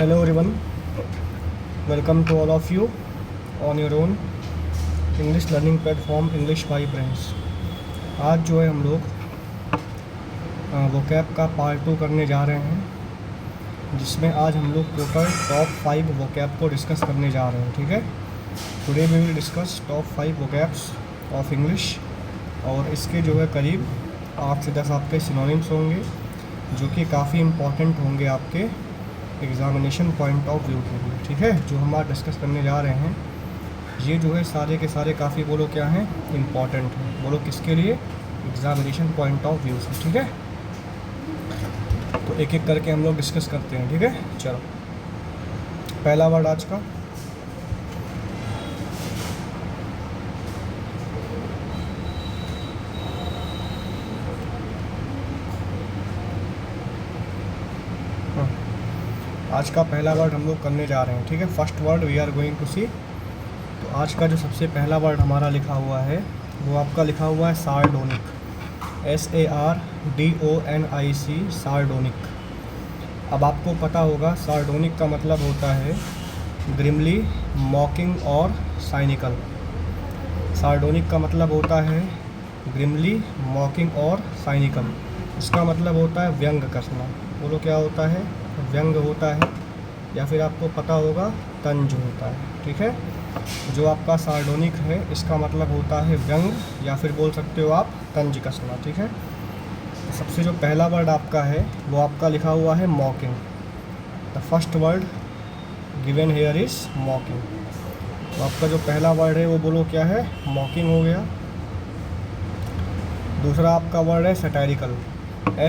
Hello everyone, welcome to all of you on your own English learning platform English by Brains। आज जो है हम लोग vocab का पार्ट 2 करने जा रहे हैं, जिसमें आज हम लोग टोटल टॉप 5 वोकैब को डिस्कस करने जा रहे हैं। ठीक है, today we will discuss top 5 vocabs of English, और इसके जो है करीब 8 से 10 आपके सिनोनिम्स होंगे जो कि काफ़ी इम्पॉर्टेंट होंगे आपके एग्ज़ामिनेशन पॉइंट ऑफ व्यू के लिए। ठीक है, जो हम आज डिस्कस करने जा रहे हैं ये जो है सारे के सारे काफ़ी बोलो क्या हैं, इम्पॉर्टेंट हैं। बोलो किसके लिए? एग्ज़ामिनेशन पॉइंट ऑफ व्यू से। ठीक है, तो एक एक करके हम लोग डिस्कस करते हैं। ठीक है, चलो पहला वर्ड आज का पहला वर्ड हम लोग करने जा रहे हैं। ठीक है, first word we are going to see. तो आज का जो सबसे पहला वर्ड हमारा लिखा हुआ है वो आपका लिखा हुआ है सार्डोनिक, SARDONIC, सार्डोनिक। अब आपको पता होगा सार्डोनिक का मतलब होता है ग्रिमली, मॉकिंग और साइनिकल। सार्डोनिक का मतलब होता है ग्रिमली, मॉकिंग और साइनिकल। इसका मतलब होता है व्यंग कसना। बोलो क्या होता है? व्यंग होता है, या फिर आपको पता होगा तंज होता है। ठीक है, जो आपका सार्डोनिक है इसका मतलब होता है व्यंग, या फिर बोल सकते हो आप तंज कसना। ठीक है, तो सबसे जो पहला वर्ड आपका है वो आपका लिखा हुआ है मॉकिंग। The first word given here is मॉकिंग। तो आपका जो पहला वर्ड है वो बोलो क्या है? मॉकिंग हो गया। दूसरा आपका वर्ड है सटायरिकल,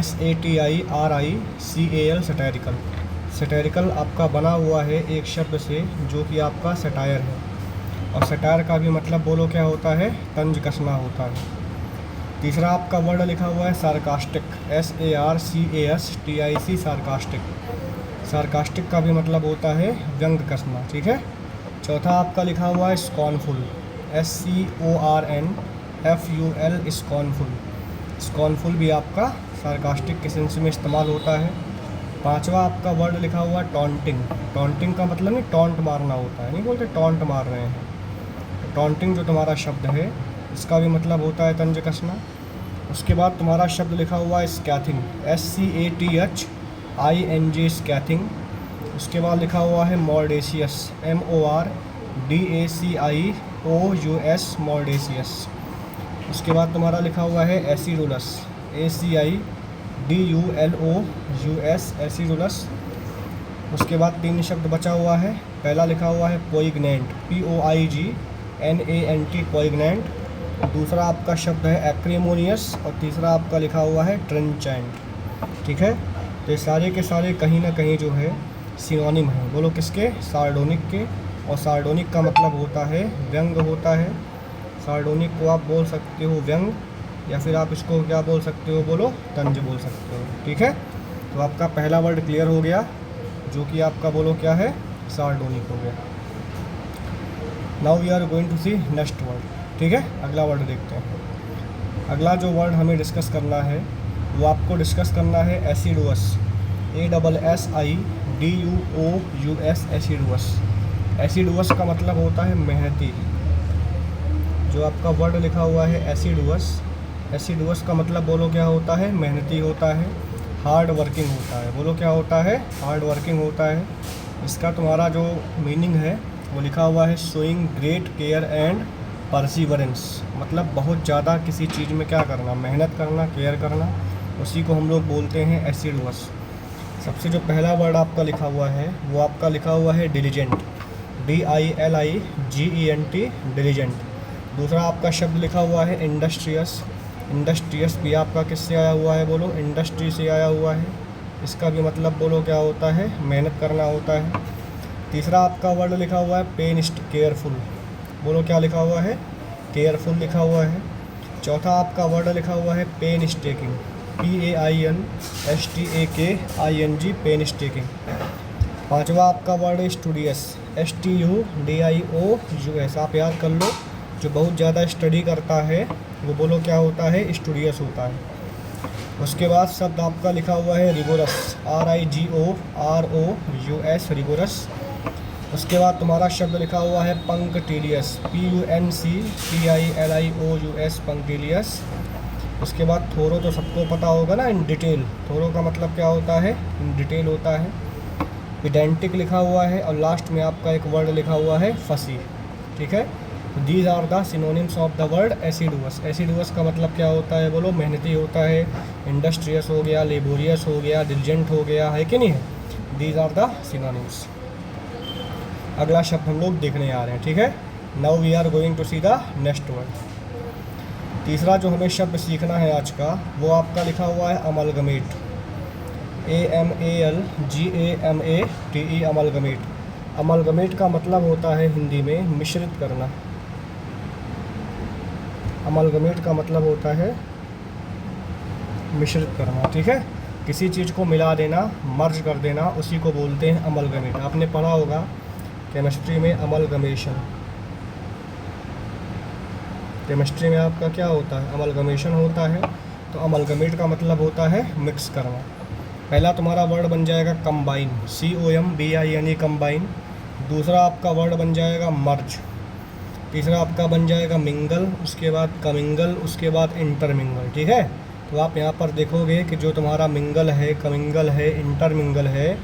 SATIRICAL, सटायरिकल। सटायरिकल आपका बना हुआ है एक शब्द से जो कि आपका सटायर है, और सटायर का भी मतलब बोलो क्या होता है? तंज कसना होता है। तीसरा आपका वर्ड लिखा हुआ है सार्कास्टिक, SARCASTIC, सार्कास्टिक। सार्कास्टिक का भी मतलब होता है व्यंग कसना। ठीक है, चौथा आपका लिखा हुआ है स्कॉनफुल, SCORNFUL, स्कॉनफुल। स्कॉनफुल भी आपका सार्कास्टिक के सेंस में इस्तेमाल होता है। पांचवा आपका वर्ड लिखा हुआ है टॉन्टिंग। टॉन्टिंग का मतलब नहीं टॉन्ट मारना होता है, नहीं बोलते टॉन्ट मार रहे हैं। टॉन्टिंग जो तुम्हारा शब्द है इसका भी मतलब होता है तंज कसना। उसके बाद तुम्हारा शब्द लिखा हुआ है स्कैथिंग, SCATHING, स्कैथिंग। उसके बाद लिखा हुआ है मॉर्डेशियस, MORDACIOUS, मॉर्डेशियस। उसके बाद तुम्हारा लिखा हुआ है एसिडुलस, ACIDULOUS, एसिडुलस। उसके बाद 3 शब्द बचा हुआ है। पहला लिखा हुआ है पोइग्नेंट, POIGNANT, पोइग्नेंट। दूसरा आपका शब्द है एक्रीमोनियस, और तीसरा आपका लिखा हुआ है ट्रेंचेंट। ठीक है, तो ये सारे के सारे कहीं ना कहीं जो है सिनोनिम है। बोलो किसके? सार्डोनिक के। और सार्डोनिक का मतलब होता है व्यंग होता है। सार्डोनिक को आप बोल सकते हो व्यंग, या फिर आप इसको क्या बोल सकते हो? बोलो तंज बोल सकते हो। ठीक है, तो आपका पहला वर्ड क्लियर हो गया जो कि आपका बोलो क्या है? सार्डोनिक हो गया। Now we are going to see next word. ठीक है, अगला वर्ड देखते हैं। अगला जो वर्ड हमें डिस्कस करना है वो आपको डिस्कस करना है एसिडुअस, ASSIDUOUS, एसिडुअस। एसिडुअस का मतलब होता है मेहनती। जो आपका वर्ड लिखा हुआ है एसिडुअस, एसिडुअस का मतलब बोलो क्या होता है? मेहनती होता है, हार्ड वर्किंग होता है। बोलो क्या होता है? हार्ड वर्किंग होता है। इसका तुम्हारा जो मीनिंग है वो लिखा हुआ है showing great care and perseverance, मतलब बहुत ज़्यादा किसी चीज़ में क्या करना? मेहनत करना, केयर करना, उसी को हम लोग बोलते हैं एसिडुअस। सबसे जो पहला वर्ड आपका लिखा हुआ है वो आपका लिखा हुआ है डिलीजेंट, DILIGENT, डिलीजेंट। दूसरा आपका शब्द लिखा हुआ है इंडस्ट्रियस। इंडस्ट्रियस भी आपका किससे आया हुआ है? बोलो इंडस्ट्री से आया हुआ है। इसका भी मतलब बोलो क्या होता है? मेहनत करना होता है। तीसरा आपका वर्ड लिखा हुआ है केयरफुल। बोलो क्या लिखा हुआ है? केयरफुल लिखा हुआ है। चौथा आपका वर्ड लिखा हुआ है पेनस्टेकिंग, PAINSTAKING, पेनस्टेकिंग। पांचवा आपका वर्ड है स्टूडियस, STUDIOUS। आप याद कर लो, जो बहुत ज़्यादा स्टडी करता है वो बोलो क्या होता है? स्टूडियस होता है। उसके बाद शब्द आपका लिखा हुआ है रिगोरस, RIGOROUS, रिगोरस। उसके बाद तुम्हारा शब्द लिखा हुआ है पंक्टिलियस, PUNCTILIOUS, पंक्टिलियस। उसके बाद थोरो तो सबको पता होगा ना, इन डिटेल। थोरो का मतलब क्या होता है? इन डिटेल होता है। पेडेंटिक लिखा हुआ है और लास्ट में आपका एक वर्ड लिखा हुआ है फसी, ठीक है। These are the synonyms of the word assiduous. Assiduous का मतलब क्या होता है बोलो? मेहनती होता है। इंडस्ट्रियस हो गया, लेबोरियस हो गया, डिलिजेंट हो गया, है कि नहीं है? These are the synonyms. अगला शब्द हम लोग देखने आ रहे हैं, ठीक है। Now we are going to see the next word. तीसरा जो हमें शब्द सीखना है आज का, वो आपका लिखा हुआ है अमलगमेट, AMALGAMATE, अमलगमेट। अमलगमेट का मतलब होता है हिंदी में मिश्रित करना। अमलगमेट का मतलब होता है मिश्रित करना, ठीक है। किसी चीज़ को मिला देना, मर्ज कर देना, उसी को बोलते हैं अमलगमेट। आपने पढ़ा होगा केमिस्ट्री में अमलगमेशन। केमिस्ट्री में आपका क्या होता है? अमलगमेशन होता है। तो अमलगमेट का मतलब होता है मिक्स करना। पहला तुम्हारा वर्ड बन जाएगा कंबाइन, COMBINE, कंबाइन। दूसरा आपका वर्ड बन जाएगा मर्ज। तीसरा आपका बन जाएगा मिंगल, उसके बाद कमिंगल, उसके बाद इंटरमिंगल, ठीक है। तो आप यहाँ पर देखोगे कि जो तुम्हारा मिंगल है, कमिंगल है, इंटरमिंगल है,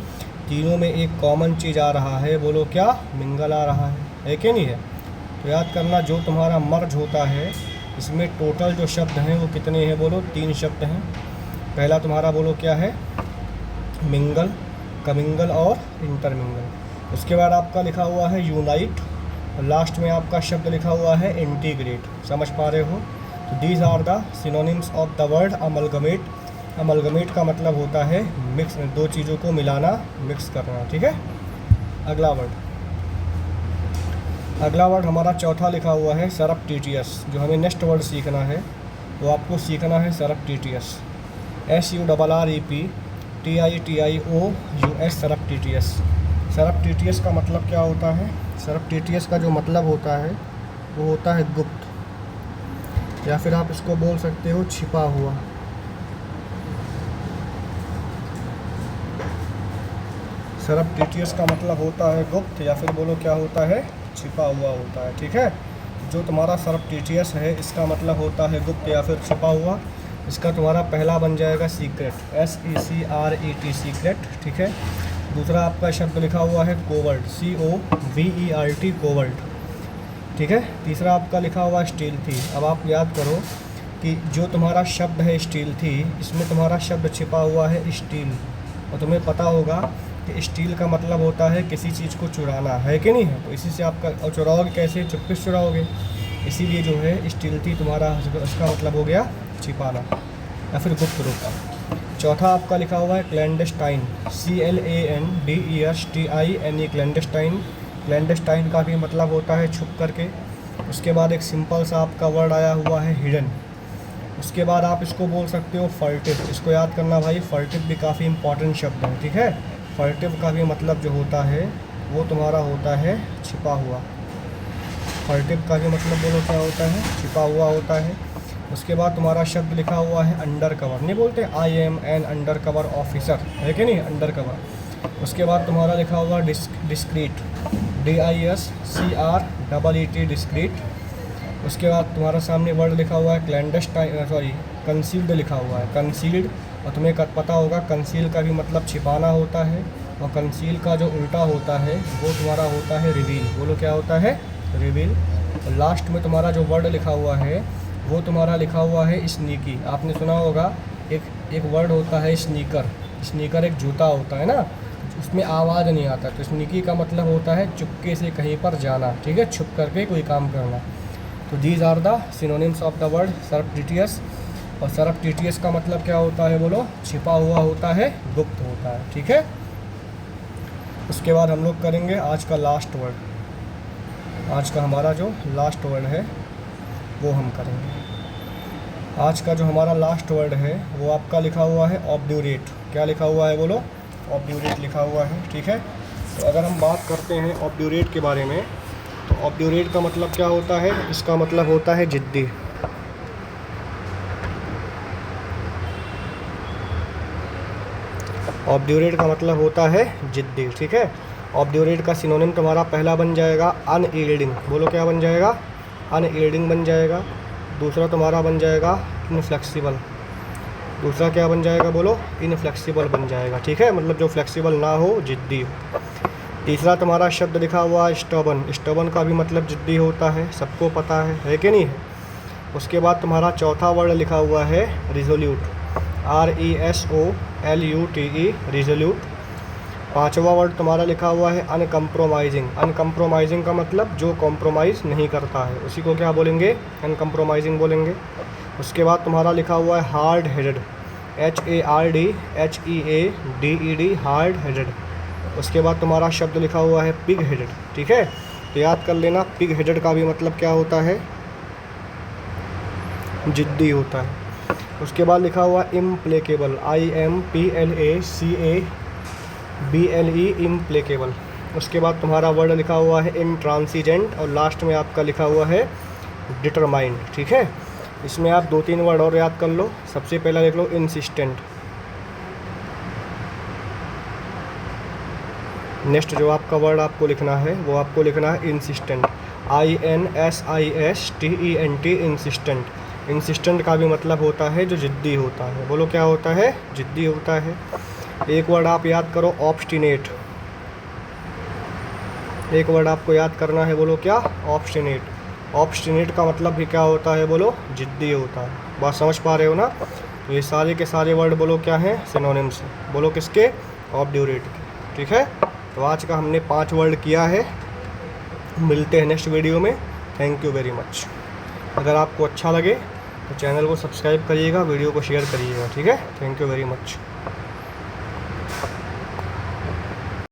तीनों में एक कॉमन चीज़ आ रहा है। बोलो क्या? मिंगल आ रहा है कि नहीं है? तो याद करना, जो तुम्हारा मर्ज होता है इसमें टोटल जो शब्द हैं वो कितने हैं? बोलो 3 शब्द हैं। पहला तुम्हारा बोलो क्या है? मिंगल, कमिंगल और इंटरमिंगल। उसके बाद आपका लिखा हुआ है यूनाइट, और लास्ट में आपका शब्द लिखा हुआ है इंटीग्रेट। समझ पा रहे हो? तो these are the synonyms of the word amalgamate. Amalgamate का मतलब होता है मिक्स, दो चीज़ों को मिलाना, मिक्स करना, ठीक है। अगला वर्ड हमारा चौथा लिखा हुआ है सरप्टिटियस। जो हमें नेक्स्ट वर्ड सीखना है वो आपको सीखना है सरप्टिटियस, SURREPTITIOUS, सरप्टिटियस। सरप्टिटियस का मतलब क्या होता है? सरप्टिटियस का जो मतलब होता है वो होता है गुप्त, या फिर आप इसको बोल सकते हो छिपा हुआ। सरप्टिटियस का मतलब होता है गुप्त, या फिर बोलो क्या होता है? छिपा हुआ होता है, ठीक है। जो तुम्हारा सरप्टिटियस है इसका मतलब होता है गुप्त या फिर छिपा हुआ। इसका तुम्हारा पहला बन जाएगा सीक्रेट, SECRET, सीक्रेट, ठीक है। दूसरा आपका शब्द लिखा हुआ है कोवर्ट, COVERT, कोवर्ट, ठीक है। तीसरा आपका लिखा हुआ स्टील थी। अब आप याद करो कि जो तुम्हारा शब्द है स्टील थी, इसमें तुम्हारा शब्द छिपा हुआ है स्टील। और तुम्हें पता होगा कि स्टील का मतलब होता है किसी चीज़ को चुराना, है कि नहीं है? तो इसी से आपका, और चुराओगे कैसे? चुपके से चुराओगे। इसीलिए जो है स्टील थी तुम्हारा, इसका मतलब हो गया छिपाना या फिर गुप्त रूप। चौथा आपका लिखा हुआ है क्लैंडेस्टाइन, CLANDESTINE, क्लैंडेस्टाइन। क्लैंडेस्टाइन का भी मतलब होता है छुप करके। उसके बाद एक सिंपल सा आपका वर्ड आया हुआ है हिडन। उसके बाद आप इसको बोल सकते हो फर्टिव। इसको याद करना भाई, फर्टिव भी काफ़ी इंपॉर्टेंट शब्द है, ठीक है। फर्टिव का भी मतलब जो होता है वो तुम्हारा होता है छिपा हुआ। फर्टिव का भी मतलब बोलो क्या होता है? छिपा हुआ होता है। उसके बाद तुम्हारा शब्द लिखा हुआ है अंडर कवर। नहीं बोलते I am an under cover officer, है कि नहीं? Under cover. उसके बाद तुम्हारा लिखा हुआ डिस्क्रीट, DISCREET, डिस्क्रीट। उसके बाद तुम्हारा सामने वर्ड लिखा हुआ है कंसील्ड लिखा हुआ है, कंसील्ड। और तुम्हें पता होगा कंसील का भी मतलब छिपाना होता है, और कंसील का जो उल्टा होता है वो तुम्हारा होता है रिवील। बोलो क्या होता है? रिवील। और लास्ट में तुम्हारा जो वर्ड लिखा हुआ है वो तुम्हारा लिखा हुआ है स्नीकी। आपने सुना होगा एक वर्ड होता है स्नीकर। स्नीकर एक जूता होता है ना, उसमें आवाज़ नहीं आता। तो स्नीकी का मतलब होता है चुपके से कहीं पर जाना, ठीक है, छुप करके कोई काम करना। तो these are the synonyms of the word surreptitious. और सरप्टिटियस का मतलब क्या होता है? बोलो छिपा हुआ होता है, गुप्त होता है, ठीक है। उसके बाद हम लोग करेंगे आज का लास्ट वर्ड। आज का हमारा जो लास्ट वर्ड है वो हम करेंगे। आज का जो हमारा लास्ट वर्ड है वो आपका लिखा हुआ है ऑब्ड्यूरेट। क्या लिखा हुआ है? बोलो ऑब्ड्यूरेट लिखा हुआ है, ठीक है। तो अगर हम बात करते हैं ऑब्ड्यूरेट के बारे में, तो ऑब्ड्यूरेट का मतलब क्या होता है? इसका मतलब होता है जिद्दी। ऑब्ड्यूरेट का मतलब होता है जिद्दी, ठीक है। ऑब्ड्यूरेट का सिनोनिम तुम्हारा पहला बन जाएगा अनयील्डिंग, बोलो क्या बन जाएगा, अनयील्डिंग बन जाएगा। दूसरा तुम्हारा बन जाएगा इनफ्लेक्सिबल, दूसरा क्या बन जाएगा बोलो, इनफ्लेक्सिबल बन जाएगा, ठीक है, मतलब जो फ्लेक्सिबल ना हो, जिद्दी हो। तीसरा तुम्हारा शब्द लिखा हुआ है स्टबन, स्टबन का भी मतलब जिद्दी होता है, सबको पता है कि नहीं है। उसके बाद तुम्हारा चौथा वर्ड लिखा हुआ है रिजोल्यूट, RESOLUTE, रिजोल्यूट। पांचवा वर्ड तुम्हारा लिखा हुआ है अनकम्प्रोमाइजिंग, अनकम्प्रोमाइजिंग का मतलब जो कॉम्प्रोमाइज़ नहीं करता है, उसी को क्या बोलेंगे, अनकम्प्रोमाइजिंग बोलेंगे। उसके बाद तुम्हारा लिखा हुआ है hard headed, HARDHEADED, hard headed. उसके बाद तुम्हारा शब्द लिखा हुआ है पिग हेडेड, ठीक है, तो याद कर लेना, पिग हेडेड का भी मतलब क्या होता है, जिद्दी होता है। उसके बाद लिखा हुआ इम्प्लेकेबल, IMPLACABLE, इम्प्लेकेबल। उसके बाद तुम्हारा वर्ड लिखा हुआ है इंट्रांसिजेंट, और लास्ट में आपका लिखा हुआ है डिटरमाइंड, ठीक है। इसमें आप 2-3 वर्ड और याद कर लो। सबसे पहला लिख लो इंसिस्टेंट, नेक्स्ट जो आपका वर्ड आपको लिखना है वो आपको लिखना है इंसिस्टेंट, INSISTENT, इंसिस्टेंट। इंसिस्टेंट का भी मतलब होता है जो जिद्दी होता है, बोलो क्या होता है, जिद्दी होता है। एक वर्ड आप याद करो ऑब्स्टिनेट, एक वर्ड आपको याद करना है, बोलो क्या, ऑब्स्टिनेट। ऑब्स्टिनेट का मतलब भी क्या होता है, बोलो जिद्दी होता है। बात समझ पा रहे हो ना। तो ये सारे के सारे वर्ड बोलो क्या हैं, सिनोनिम्स हैं, बोलो किसके, ऑब्ड्यूरेट के, ठीक है। तो आज का हमने 5 वर्ड किया है। मिलते हैं नेक्स्ट वीडियो में। Thank you very much. अगर आपको अच्छा लगे तो चैनल को सब्सक्राइब करिएगा, वीडियो को शेयर करिएगा, ठीक है। Thank you very much.